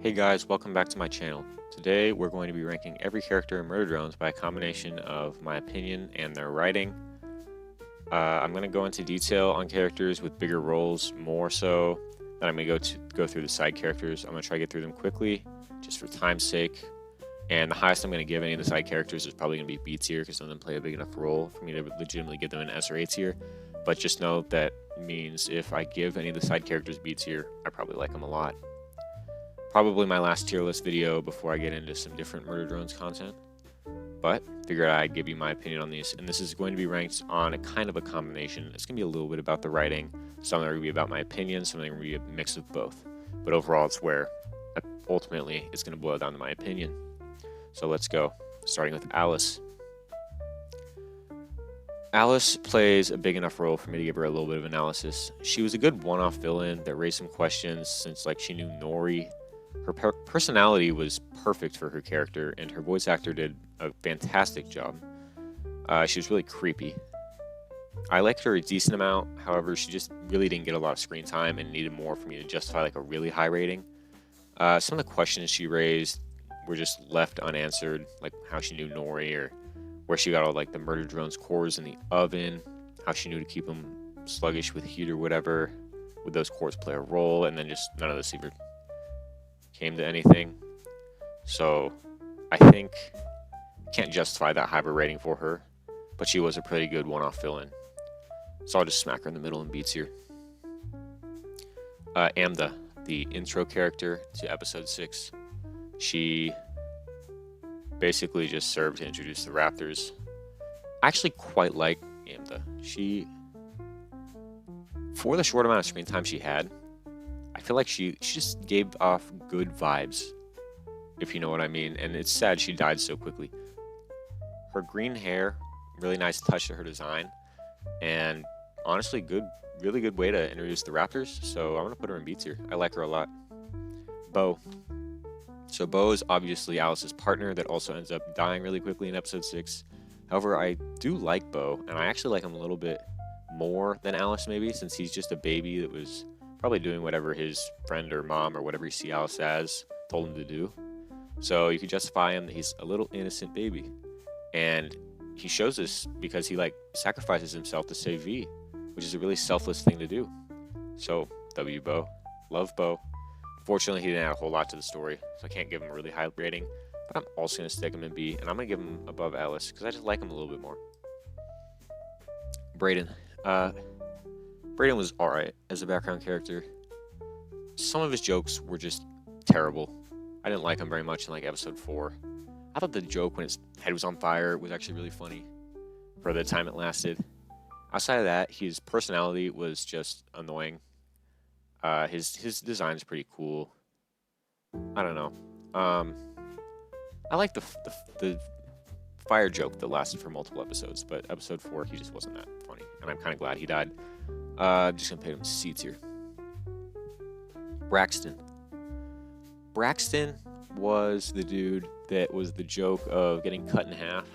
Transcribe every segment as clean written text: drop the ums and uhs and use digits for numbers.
Hey guys, welcome back to my channel. Today we're going to be ranking every character in Murder Drones by a combination of my opinion and their writing. I'm going to go into detail on characters with bigger roles, more so than I'm going to go through the side characters. I'm going to try to get through them quickly, just for time's sake. And the highest I'm going to give any of the side characters is probably going to be B tier, because none of them play a big enough role for me to legitimately give them an S or A tier. But just know that means if I give any of the side characters B tier, I probably like them a lot. Probably my last tier list video before I get into some different Murder Drones content. But figured I'd give you my opinion on these, and this is going to be ranked on a kind of a combination. It's going to be a little bit about the writing, some are going to be about my opinion, some are going to be a mix of both. But overall, it's where ultimately it's going to boil down to my opinion. So let's go, starting with Alice. Alice plays a big enough role for me to give her a little bit of analysis. She was a good one-off villain that raised some questions since she knew Nori. Her personality was perfect for her character, and her voice actor did a fantastic job. She was really creepy. I liked her a decent amount, however, she just really didn't get a lot of screen time and needed more for me to justify a really high rating. Some of the questions she raised were just left unanswered, like how she knew Nori, or where she got all the Murder Drone's cores in the oven, how she knew to keep them sluggish with heat or whatever. Would those cores play a role? And then just none of this ever came to anything. So I think can't justify that high of a rating for her, but she was a pretty good one-off villain. So I'll just smack her in the middle and B tier. Amda, the intro character to episode 6. She basically just served to introduce the Raptors. I actually quite like Amda. For the short amount of screen time she had, I feel like she just gave off good vibes, if you know what I mean, and it's sad she died so quickly. Her green hair, really nice touch to her design, and honestly, really good way to introduce the Raptors, so I'm going to put her in B tier. I like her a lot. Bo. So Bo is obviously Alice's partner that also ends up dying really quickly in episode 6. However, I do like Bo, and I actually like him a little bit more than Alice maybe, since he's just a baby that was probably doing whatever his friend or mom or whatever you see Alice as told him to do. So you could justify him that he's a little innocent baby. And he shows this because he sacrifices himself to save V, which is a really selfless thing to do. So W Bo. Love Bo. Unfortunately, he didn't add a whole lot to the story, so I can't give him a really high rating. But I'm also going to stick him in B, and I'm going to give him above Alice because I just like him a little bit more. Brayden. Brayden was alright as a background character. Some of his jokes were just terrible. I didn't like him very much in episode 4. I thought the joke when his head was on fire was actually really funny for the time it lasted. Outside of that, his personality was just annoying. His design is pretty cool. I don't know. I like the fire joke that lasted for multiple episodes, but episode 4 he just wasn't that funny, and I'm kind of glad he died. I'm just gonna put him C tier. Braxton. Braxton was the dude that was the joke of getting cut in half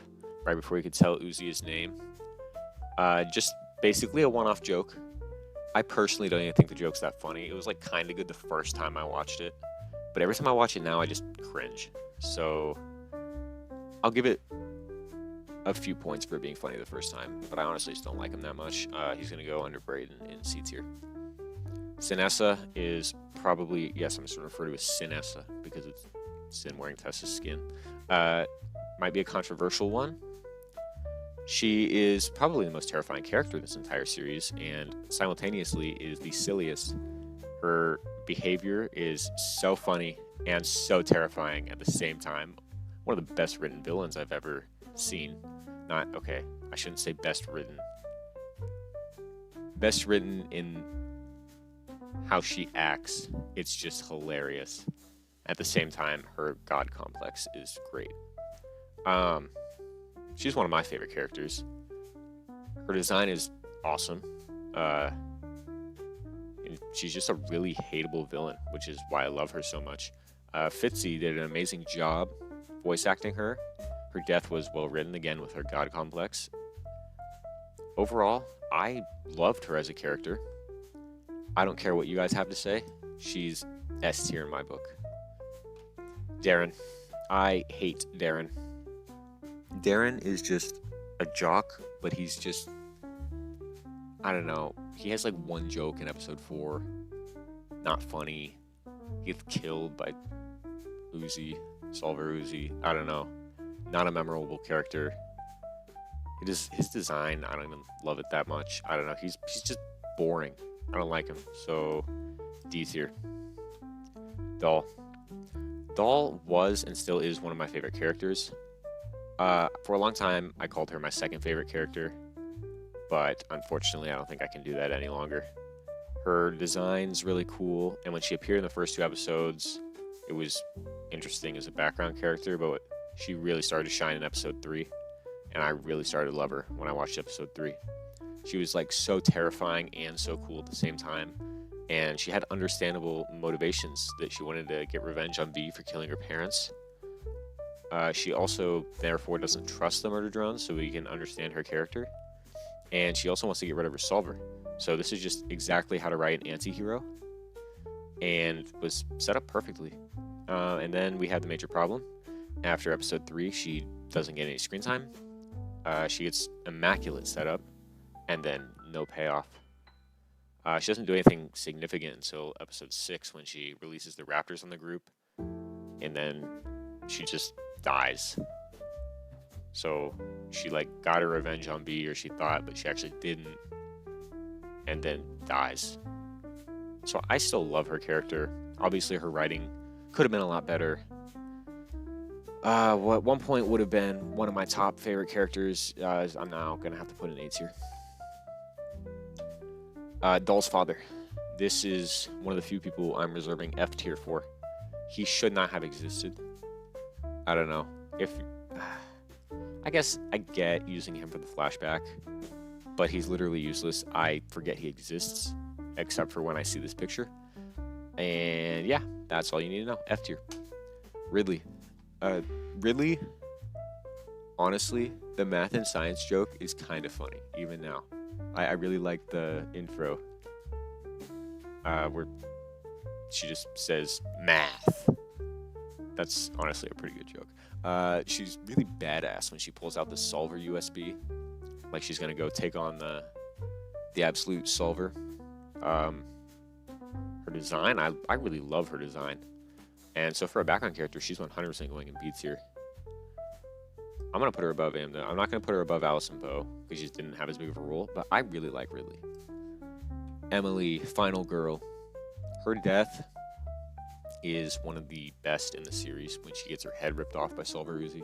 right before he could tell Uzi his name. Just basically a one-off joke. I personally don't even think the joke's that funny. It was kind of good the first time I watched it, but every time I watch it now, I just cringe. So I'll give it a few points for being funny the first time, but I honestly just don't like him that much. He's going to go under Brayden in C tier. Sinessa is probably, yes, I'm just going to refer to as Sinessa because it's Sin wearing Tessa's skin. Might be a controversial one. She is probably the most terrifying character in this entire series, and simultaneously is the silliest. Her behavior is so funny and so terrifying at the same time. One of the best written villains I've ever seen. I shouldn't say best written. Best written in how she acts. It's just hilarious. At the same time, her god complex is great. She's one of my favorite characters. Her design is awesome. And she's just a really hateable villain, which is why I love her so much. Fitzy did an amazing job voice acting her. Her death was well written, again, with her god complex. Overall, I loved her as a character. I don't care what you guys have to say. She's S tier in my book. Darren. I hate Darren. Darren is just a jock, but he's just, I don't know. He has like one joke in episode 4. Not funny. He gets killed by Solver Uzi. I don't know. Not a memorable character. His design, I don't even love it that much. I don't know. He's just boring. I don't like him. So, D tier. Doll was and still is one of my favorite characters. For a long time, I called her my second favorite character, but unfortunately, I don't think I can do that any longer. Her design's really cool, and when she appeared in the first 2 episodes, it was interesting as a background character, but she really started to shine in episode 3, and I really started to love her when I watched episode 3. She was like so terrifying and so cool at the same time, and she had understandable motivations that she wanted to get revenge on V for killing her parents. She also, therefore, doesn't trust the murder drones, so we can understand her character. And she also wants to get rid of her solver. So this is just exactly how to write an anti-hero, and was set up perfectly. And then we had the major problem. After episode 3, she doesn't get any screen time. She gets immaculate setup, and then no payoff. She doesn't do anything significant until episode 6 when she releases the Raptors on the group, and then she just dies. So she like got her revenge on B, or she thought, but she actually didn't, and then dies. So I still love her character. Obviously her writing could have been a lot better. What at one point would have been one of my top favorite characters, I'm now gonna have to put an A tier. Doll's father. This is one of the few people I'm reserving F tier for. He should not have existed. I don't know. I guess I get using him for the flashback, but he's literally useless. I forget he exists, except for when I see this picture. And yeah, that's all you need to know. F tier. Ridley. Ridley, honestly, the math and science joke is kind of funny, even now. I really like the intro, where she just says math. That's honestly a pretty good joke. She's really badass when she pulls out the solver USB, like she's gonna go take on the absolute solver. Her design, I really love her design, and so for a background character, she's 100% going in B tier. I'm gonna put her above Amda. I'm not gonna put her above Allison Poe because she just didn't have as big of a role, but I really like Ridley. Emily, final girl. Her death is one of the best in the series when she gets her head ripped off by Solver Uzi.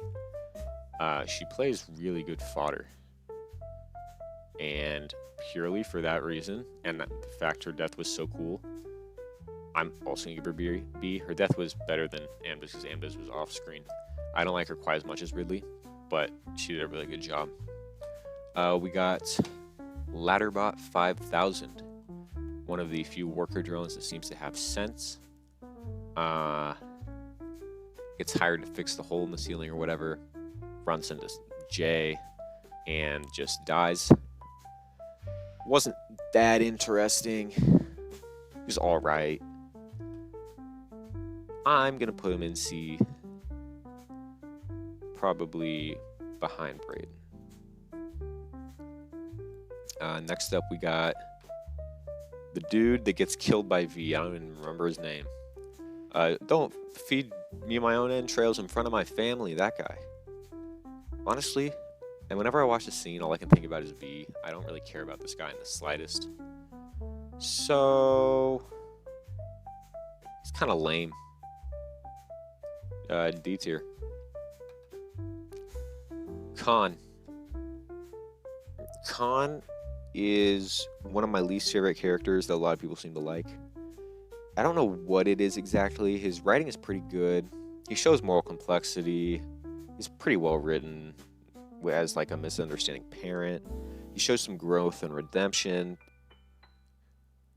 She plays really good fodder. And purely for that reason, and the fact her death was so cool, I'm also going to give her B. Her death was better than Amda's because Amda's was off screen. I don't like her quite as much as Ridley, but she did a really good job. We got Ladderbot 5000, one of the few worker drones that seems to have sense. Gets hired to fix the hole in the ceiling or whatever, runs into Jay, and just dies. Wasn't that interesting. He was alright. I'm gonna put him in C, probably behind Braden. Next up, we got the dude that gets killed by V. I don't even remember his name. Don't feed me my own entrails in front of my family, that guy. Honestly, and whenever I watch the scene, all I can think about is V. I don't really care about this guy in the slightest. So, it's kind of lame. D tier. Khan. Khan is one of my least favorite characters that a lot of people seem to like. I don't know what it is exactly. His writing is pretty good. He shows moral complexity. He's pretty well written as like a misunderstanding parent. He shows some growth and redemption.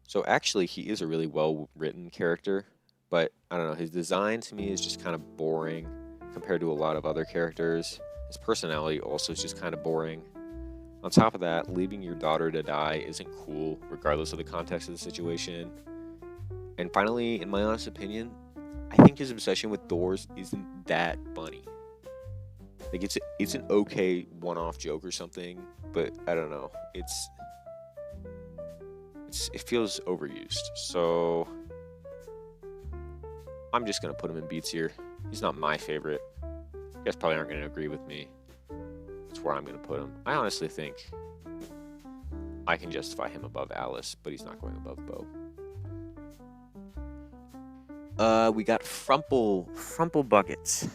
So actually, he is a really well written character. But I don't know, his design to me is just kind of boring compared to a lot of other characters. His personality also is just kind of boring. On top of that, leaving your daughter to die isn't cool, regardless of the context of the situation. And finally, in my honest opinion, I think his obsession with doors isn't that funny. Like it's an okay one-off joke or something, but I don't know. It feels overused. So I'm just gonna put him in B tier. He's not my favorite. You guys probably aren't gonna agree with me. That's where I'm gonna put him. I honestly think I can justify him above Alice, but he's not going above Bo. We got Frumple Buckets.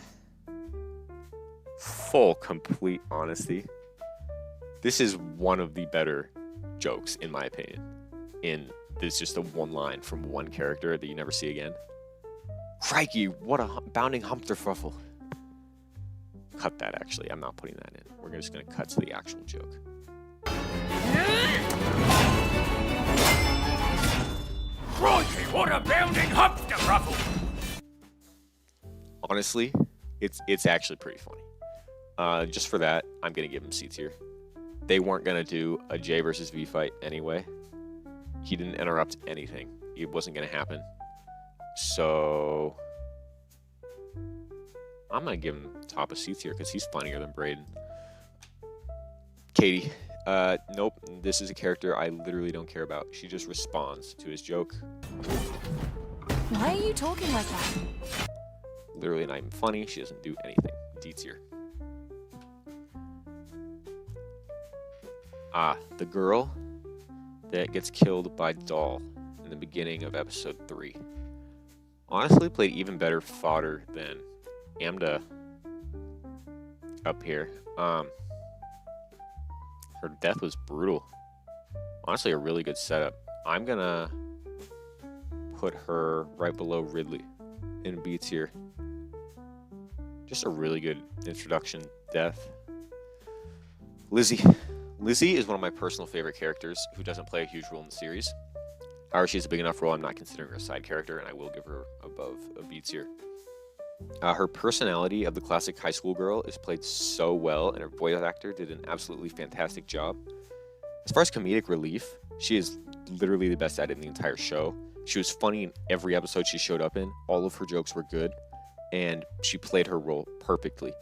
Full, complete honesty. This is one of the better jokes, in my opinion. There's just a one line from one character that you never see again. Crikey, what a bounding Humpterfuffle. Cut that, actually. I'm not putting that in. We're just going to cut to the actual joke. Crikey, what a bounding Humpterfuffle! Honestly, it's actually pretty funny. Just for that, I'm going to give him C tier. They weren't going to do a J versus V fight anyway. He didn't interrupt anything. It wasn't going to happen. So I'm going to give him top of C tier because he's funnier than Braden. Katie. Nope. This is a character I literally don't care about. She just responds to his joke. Why are you talking like that? Literally not even funny. She doesn't do anything. D tier. The girl that gets killed by Doll in the beginning of episode 3. Honestly, played even better fodder than Amda up here. Her death was brutal. Honestly, a really good setup. I'm gonna put her right below Ridley in B tier. Just a really good introduction death. Lizzie. Lizzie is one of my personal favorite characters who doesn't play a huge role in the series. However, she has a big enough role, I'm not considering her a side character, and I will give her above a B tier. Her personality of the classic high school girl is played so well, and her voice actor did an absolutely fantastic job. As far as comedic relief, she is literally the best at it in the entire show. She was funny in every episode she showed up in. All of her jokes were good, and she played her role perfectly.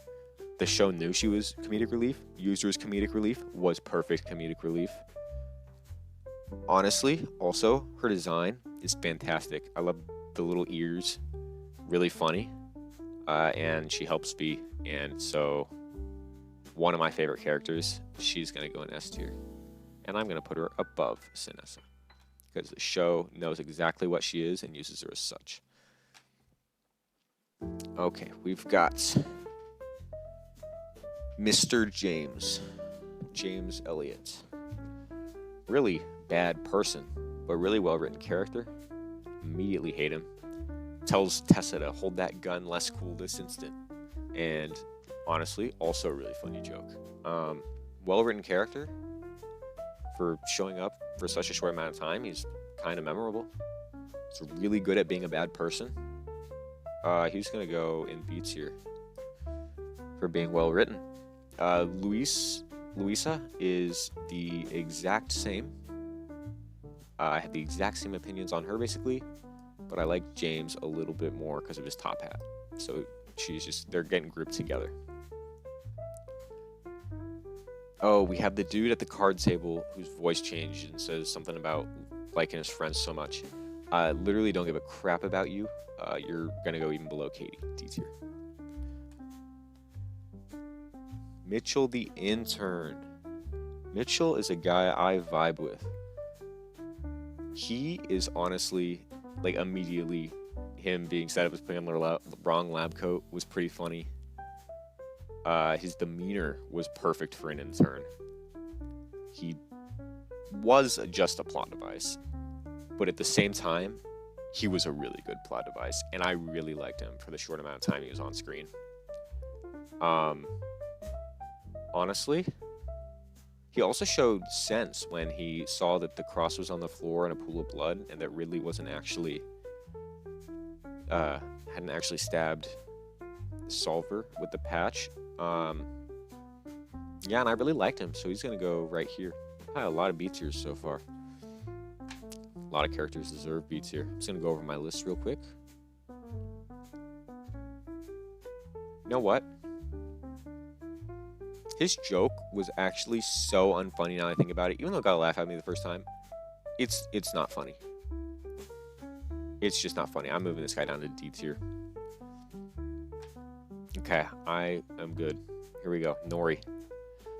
The show knew she was comedic relief, used her as comedic relief, was perfect comedic relief. Honestly, also, her design is fantastic. I love the little ears, really funny, and she helps be, and so one of my favorite characters. She's going to go in S tier, and I'm going to put her above Sinessa, because the show knows exactly what she is and uses her as such. Okay, we've got Mr. James Elliott. Really bad person, but really well-written character. Immediately hate him. Tells Tessa to hold that gun less cool this instant. And honestly, also a really funny joke. Well-written character. For showing up for such a short amount of time, he's kind of memorable. He's really good at being a bad person. He's going to go in B tier for being well-written. Louisa is the exact same. I have the exact same opinions on her, basically, but I like James a little bit more because of his top hat. So they're getting grouped together. Oh, we have the dude at the card table whose voice changed and says something about liking his friends so much. Literally don't give a crap about you. You're gonna go even below Katie, D tier. Mitchell the intern. Mitchell is a guy I vibe with. He is honestly, like, immediately, him being set up as putting on the wrong lab coat was pretty funny. His demeanor was perfect for an intern. He was just a plot device, but at the same time, he was a really good plot device, and I really liked him for the short amount of time he was on screen. Honestly, he also showed sense when he saw that the cross was on the floor in a pool of blood, and that Ridley wasn't actually, hadn't actually stabbed Solver with the patch. Yeah, and I really liked him, so he's gonna go right here. I had a lot of B tiers so far. A lot of characters deserve B tier. I'm just gonna go over my list real quick. You know what? His joke was actually so unfunny now I think about it. Even though it got a laugh at me the first time, it's not funny. It's just not funny. I'm moving this guy down to D tier. Okay, I am good. Here we go. Nori.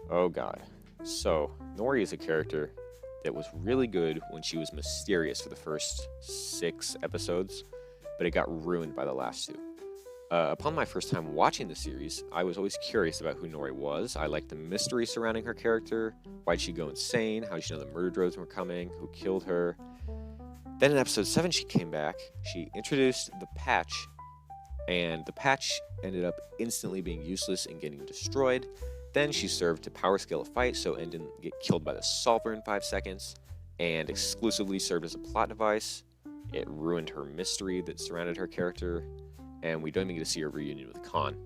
Oh god. So, Nori is a character that was really good when she was mysterious for the first 6 episodes, but it got ruined by the last 2. Upon my first time watching the series, I was always curious about who Nori was. I liked the mystery surrounding her character. Why'd she go insane? How did she know the murder drones were coming? Who killed her? Then in episode 7, she came back. She introduced the patch, and the patch ended up instantly being useless and getting destroyed. Then she served to power scale a fight so N didn't get killed by the solver in 5 seconds, and exclusively served as a plot device. It ruined her mystery that surrounded her character, and we don't even get to see her reunion with Khan.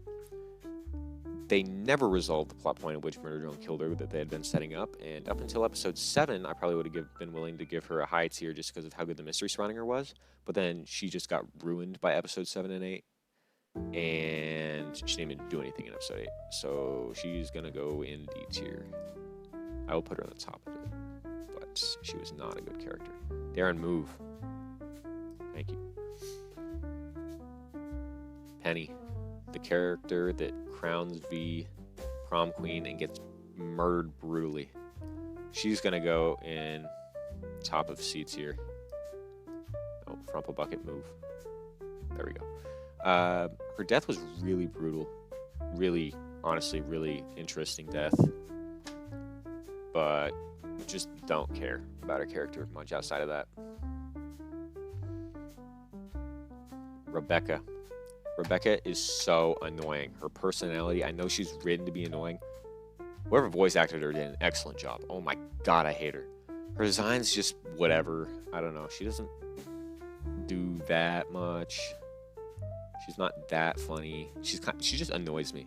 They never resolved the plot point at which Murder Drone killed her that they had been setting up, and up until episode 7, I probably would have been willing to give her a high tier just because of how good the mystery surrounding her was, but then she just got ruined by episode 7 and 8, and she didn't even do anything in episode 8, so she's gonna go in D tier. I will put her on the top of it, but she was not a good character. Darren, move. Thank you. Penny, the character that crowns V prom queen and gets murdered brutally. She's gonna go in top of C tier. Oh, Frumple Bucket, move. There we go. Her death was really brutal. Really, honestly, really interesting death. But just don't care about her character much outside of that. Rebecca. Rebecca is so annoying. Her personality, I know she's written to be annoying. Whoever voice acted her did an excellent job. Oh my god, I hate her. Her design's just whatever. I don't know. She doesn't do that much. She's not that funny. She just annoys me.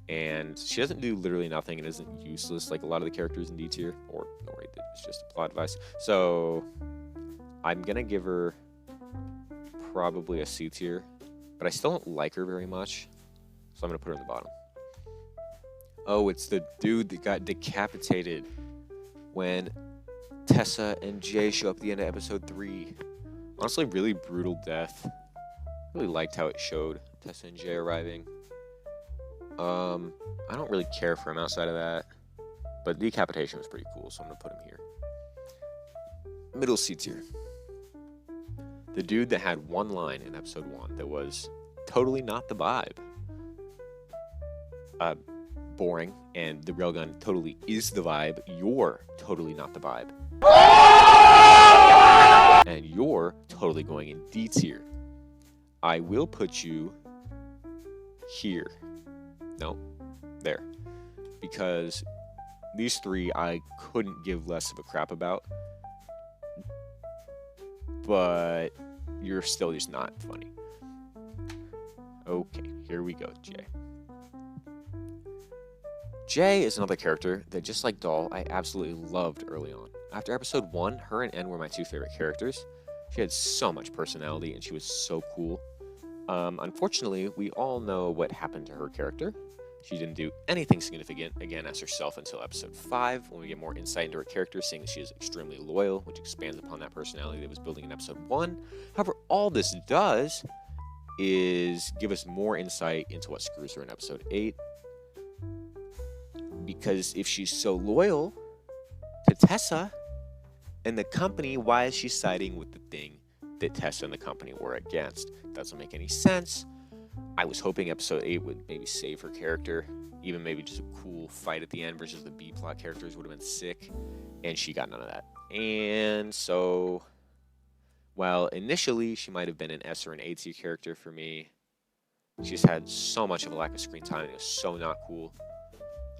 And she doesn't do literally nothing and isn't useless like a lot of the characters in D tier. Or Nori, it's just a plot device. So I'm gonna give her probably a C tier. But I still don't like her very much, so I'm going to put her in the bottom. Oh, it's the dude that got decapitated when Tessa and Jay show up at the end of episode 3. Honestly, really brutal death. Really liked how it showed Tessa and Jay arriving. I don't really care for him outside of that, but decapitation was pretty cool, so I'm going to put him here. Middle C tier. The dude that had one line in episode 1 that was totally not the vibe. Boring, and the railgun totally is the vibe. You're totally not the vibe. And you're totally going in D tier. I will put you here. No, there. Because these 3 I couldn't give less of a crap about. But you're still just not funny. Okay, here we go, Jay. Jay is another character that, just like Doll, I absolutely loved early on. After episode 1, her and N were my 2 favorite characters. She had so much personality and she was so cool. Unfortunately, we all know what happened to her character. She didn't do anything significant, again, as herself until episode 5, when we get more insight into her character, seeing that she is extremely loyal, which expands upon that personality that was building in episode 1. However, all this does is give us more insight into what screws her in episode 8. Because if she's so loyal to Tessa and the company, why is she siding with the thing that Tessa and the company were against? Doesn't make any sense. I was hoping episode 8 would maybe save her character, even maybe just a cool fight at the end versus the B-plot characters would have been sick, and she got none of that. And so, while initially she might have been an S or an A tier character for me, she's had so much of a lack of screen time, and it was so not cool.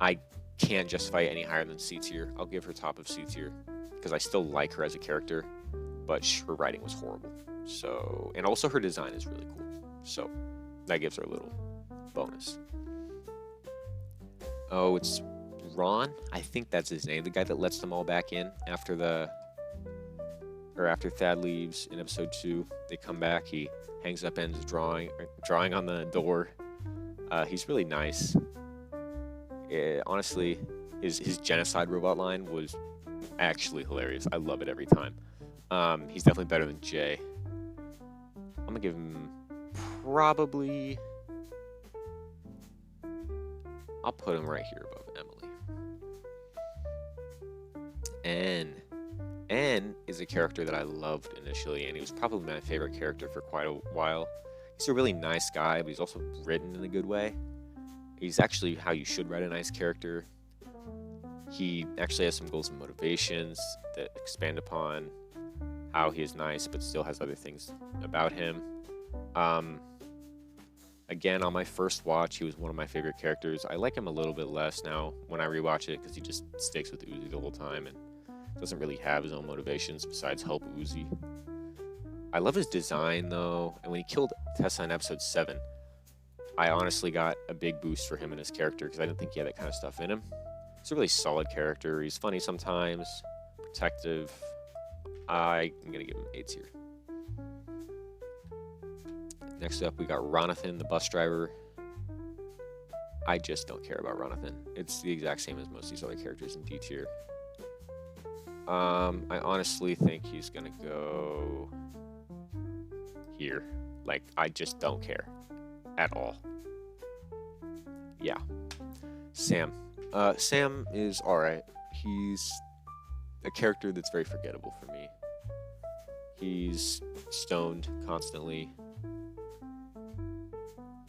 I can't justify it any higher than C tier. I'll give her top of C tier, because I still like her as a character, but her writing was horrible. So, and also her design is really cool. So, that gives her a little bonus. Oh, it's Ron? I think that's his name. The guy that lets them all back in after after Thad leaves in episode 2. They come back. He hangs up N's drawing on the door. He's really nice. Honestly, his genocide robot line was actually hilarious. I love it every time. He's definitely better than Jay. I'm gonna give him probably. I'll put him right here above Emily. N is a character that I loved initially, and he was probably my favorite character for quite a while. He's a really nice guy, but he's also written in a good way. He's actually how you should write a nice character. He actually has some goals and motivations that expand upon how he is nice, but still has other things about him. Again, on my first watch, he was one of my favorite characters. I like him a little bit less now when I rewatch it because he just sticks with Uzi the whole time and doesn't really have his own motivations besides help Uzi. I love his design though, and when he killed Tessa in episode 7, I honestly got a big boost for him and his character because I didn't think he had that kind of stuff in him. He's a really solid character. He's funny sometimes, protective. I'm gonna give him 8 here. Next up, we got Ronathan, the bus driver. I just don't care about Ronathan. It's the exact same as most of these other characters in D tier. I honestly think he's gonna go here. Like, I just don't care at all. Yeah. Sam. Sam is alright. He's a character that's very forgettable for me. He's stoned constantly.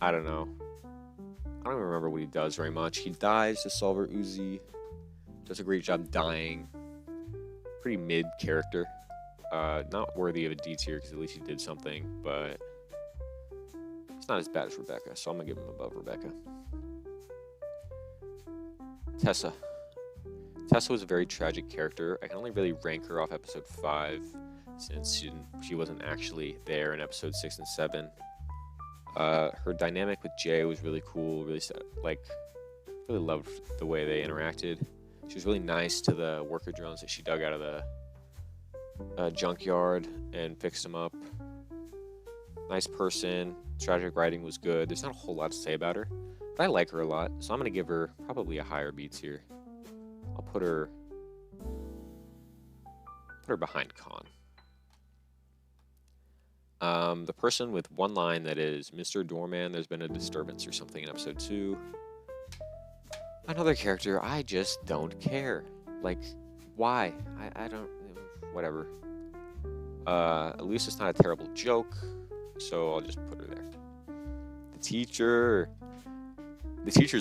I don't know. I don't even remember what he does very much. He dies to Solver Uzi. Does a great job dying. Pretty mid character. Not worthy of a D tier because at least he did something, but it's not as bad as Rebecca, so I'm gonna give him above Rebecca. Tessa. Tessa was a very tragic character. I can only really rank her off episode 5 since she wasn't actually there in episode 6 and 7. Her dynamic with Jay was really cool. Really loved the way they interacted. She was really nice to the worker drones that she dug out of the junkyard and fixed them up. Nice person. Tragic writing was good. There's not a whole lot to say about her, but I like her a lot, so I'm gonna give her probably a higher B tier. I'll put her behind Khan. The person with one line that is Mr. Doorman, there's been a disturbance or something in episode 2. Another character, I just don't care. Like, why? I don't, whatever. At least it's not a terrible joke, so I'll just put her there. The teacher's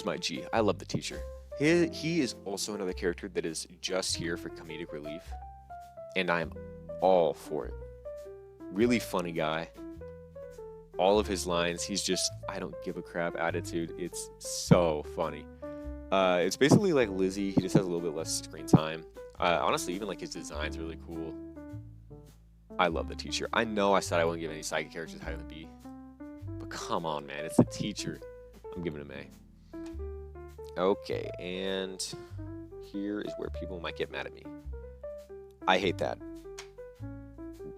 my G. I love the teacher. He is also another character that is just here for comedic relief, and I am all for it. Really funny guy. All of his lines, he's just, I don't give a crap attitude. It's so funny. It's basically like Lizzie. He just has a little bit less screen time. Honestly, even like his design's really cool. I love the teacher. I know I said I wouldn't give any psychic characters higher than B, but come on, man, it's the teacher. I'm giving him A. Okay, and here is where people might get mad at me. I hate that.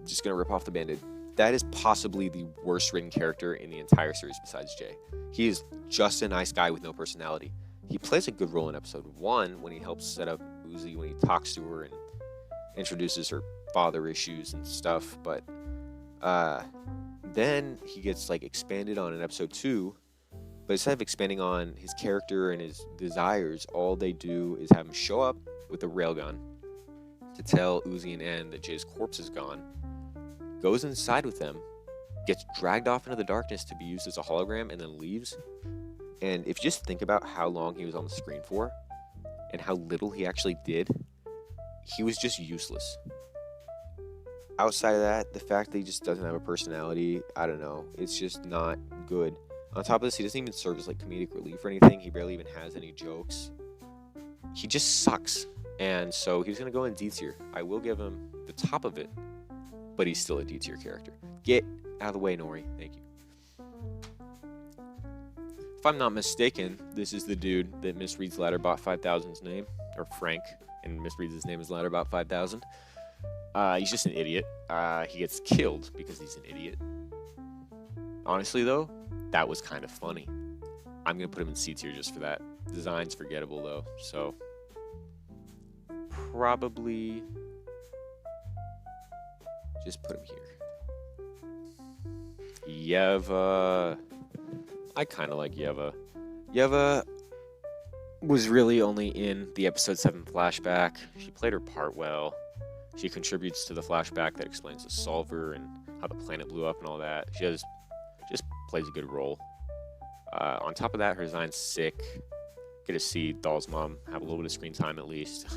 Just gonna rip off the Band-Aid. That is possibly the worst written character in the entire series besides Jay. He is just a nice guy with no personality. He plays a good role in episode 1 when he helps set up Uzi, when he talks to her and introduces her father issues and stuff, but then he gets like expanded on in episode 2, but instead of expanding on his character and his desires, all they do is have him show up with a railgun to tell Uzi and N that Jay's corpse is gone, goes inside with them, gets dragged off into the darkness to be used as a hologram, and then leaves. And if you just think about how long he was on the screen for and how little he actually did, he was just useless. Outside of that, the fact that he just doesn't have a personality, I don't know, it's just not good. On top of this, he doesn't even serve as like comedic relief or anything. He barely even has any jokes. He just sucks. And so he's going to go in D tier. I will give him the top of it, but he's still a D tier character. Get out of the way, Nori. Thank you. If I'm not mistaken, this is the dude that misreads Ladderbot 5000's name, or Frank, and misreads his name as Ladderbot 5000. He's just an idiot. He gets killed because he's an idiot. Honestly, though, that was kind of funny. I'm gonna put him in C tier just for that. Design's forgettable though, so probably just put him here. Yeva, I kind of like Yeva. Yeva was really only in the episode 7 flashback. She played her part well. She contributes to the flashback that explains the solver and how the planet blew up and all that. She just plays a good role. On top of that, her design's sick. Get to see Doll's mom have a little bit of screen time at least.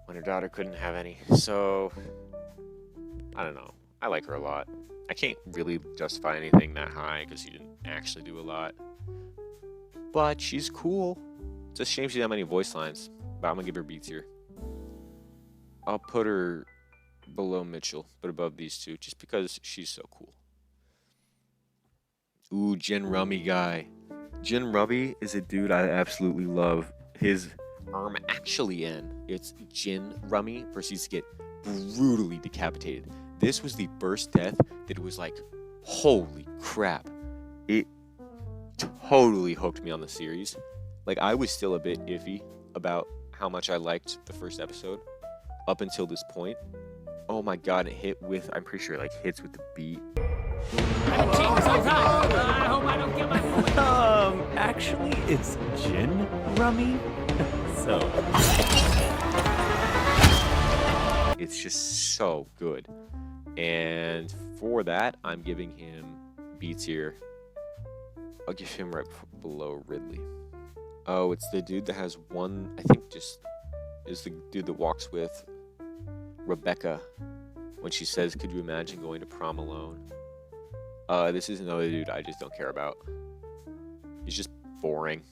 When her daughter couldn't have any. So, I don't know. I like her a lot. I can't really justify anything that high because she didn't actually do a lot. But she's cool. It's a shame she didn't have many voice lines. But I'm going to give her B tier. I'll put her below Mitchell, but above these two, just because she's so cool. Ooh, Jin Rummy guy. Jin Rummy is a dude I absolutely love. His actually in. It's Jin Rummy proceeds to get brutally decapitated. This was the first death that was like, holy crap. It totally hooked me on the series. Like, I was still a bit iffy about how much I liked the first episode up until this point. Oh my god, it hit with, I'm pretty sure it like hits with the beat. Actually, it's Gin Rummy. So it's just so good. And for that, I'm giving him B tier. I'll give him right below Ridley. Oh, it's the dude that has one, I think just is the dude that walks with Rebecca when she says, could you imagine going to prom alone? This is another dude I just don't care about. He's just boring.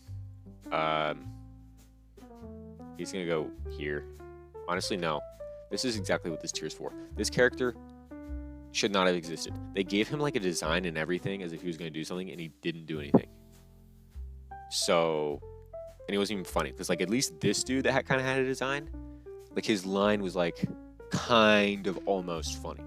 He's gonna go here. Honestly, no. This is exactly what this tier is for. This character should not have existed. They gave him like a design and everything as if he was gonna do something, and he didn't do anything. So, and he wasn't even funny because like at least this dude that kind of had a design, like his line was like kind of almost funny.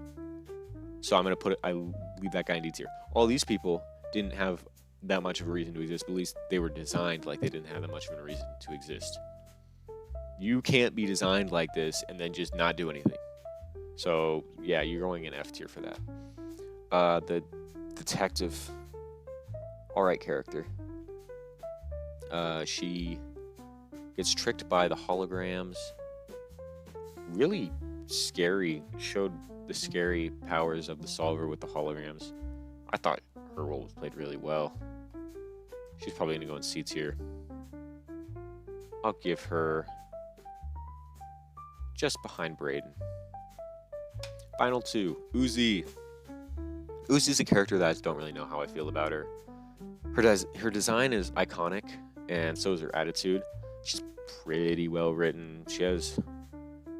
So I'm gonna I leave that guy in D tier. All these people didn't have that much of a reason to exist, but at least they were designed like they didn't have that much of a reason to exist. You can't be designed like this and then just not do anything. So yeah, you're going in F tier for that. The detective, alright character. She gets tricked by the holograms. Really scary. Showed the scary powers of the solver with the holograms. I thought her role was played really well. She's probably going to go in C tier. I'll give her just behind Brayden. Final two, Uzi. Uzi's a character that I just don't really know how I feel about her. Her design is iconic, and so is her attitude. She's pretty well written. She has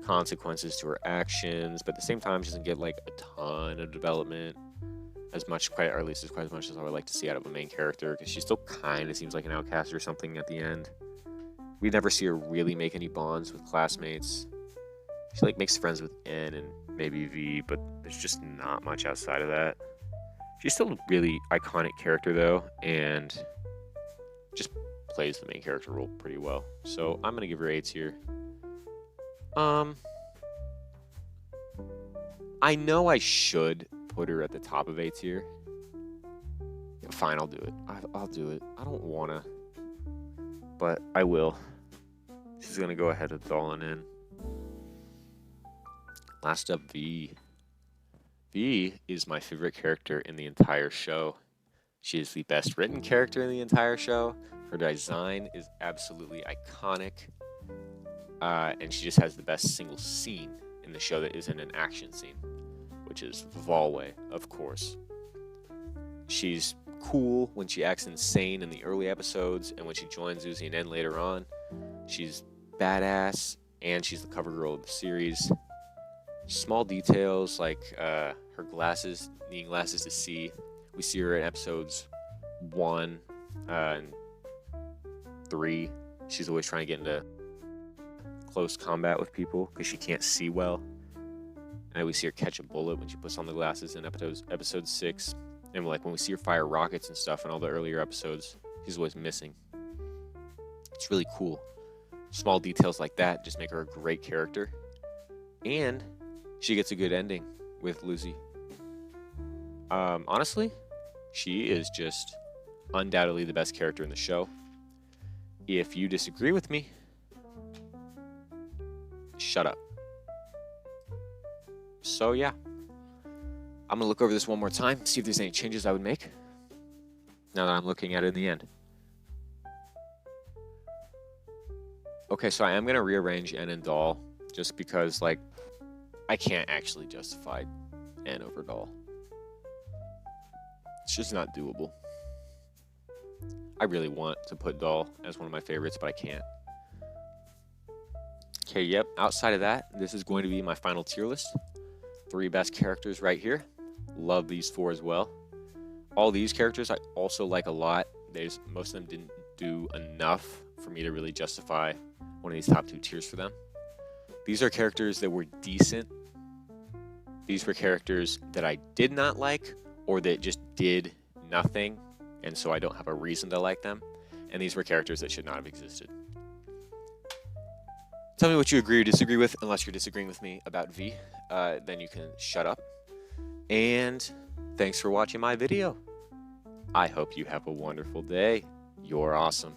consequences to her actions, but at the same time, she doesn't get like a ton of development as much, or at least quite as much as I would like to see out of a main character, because she still kind of seems like an outcast or something at the end. We never see her really make any bonds with classmates. She like makes friends with N and maybe V, but there's just not much outside of that. She's still a really iconic character though, and just plays the main character role pretty well. So I'm gonna give her A tier. I know I should put her at the top of A tier. Fine, I'll do it. I'll do it. I don't wanna, but I will. She's gonna go ahead of Dolan in. Last up, V. V is my favorite character in the entire show. She is the best written character in the entire show. Her design is absolutely iconic. And she just has the best single scene in the show that isn't an action scene, which is Volway, of course. She's cool when she acts insane in the early episodes, and when she joins Uzi and N later on, she's badass, and she's the cover girl of the series. Small details like her glasses, needing glasses to see. We see her in episodes 1 and 3. She's always trying to get into close combat with people because she can't see well. And we see her catch a bullet when she puts on the glasses in episode 6. And like when we see her fire rockets and stuff in all the earlier episodes, She's always missing. It's really cool. Small details like that just make her a great character. And she gets a good ending with Lucy. Honestly, she is just undoubtedly the best character in the show. If you disagree with me, shut up. So yeah, I'm gonna look over this one more time, see if there's any changes I would make now that I'm looking at it in the end. Okay, so I am gonna rearrange N and Doll just because, like, I can't actually justify N over Doll. It's just not doable. I really want to put Doll as one of my favorites, but I can't. Okay, yep, outside of that, this is going to be my final tier list. 3 best characters right here. Love these 4 as well. All these characters I also like a lot. Most of them didn't do enough for me to really justify one of these top 2 tiers for them. These are characters that were decent. These were characters that I did not like or that just did nothing, and so I don't have a reason to like them. And these were characters that should not have existed. Tell me what you agree or disagree with, unless you're disagreeing with me about V. Then you can shut up. And thanks for watching my video. I hope you have a wonderful day. You're awesome.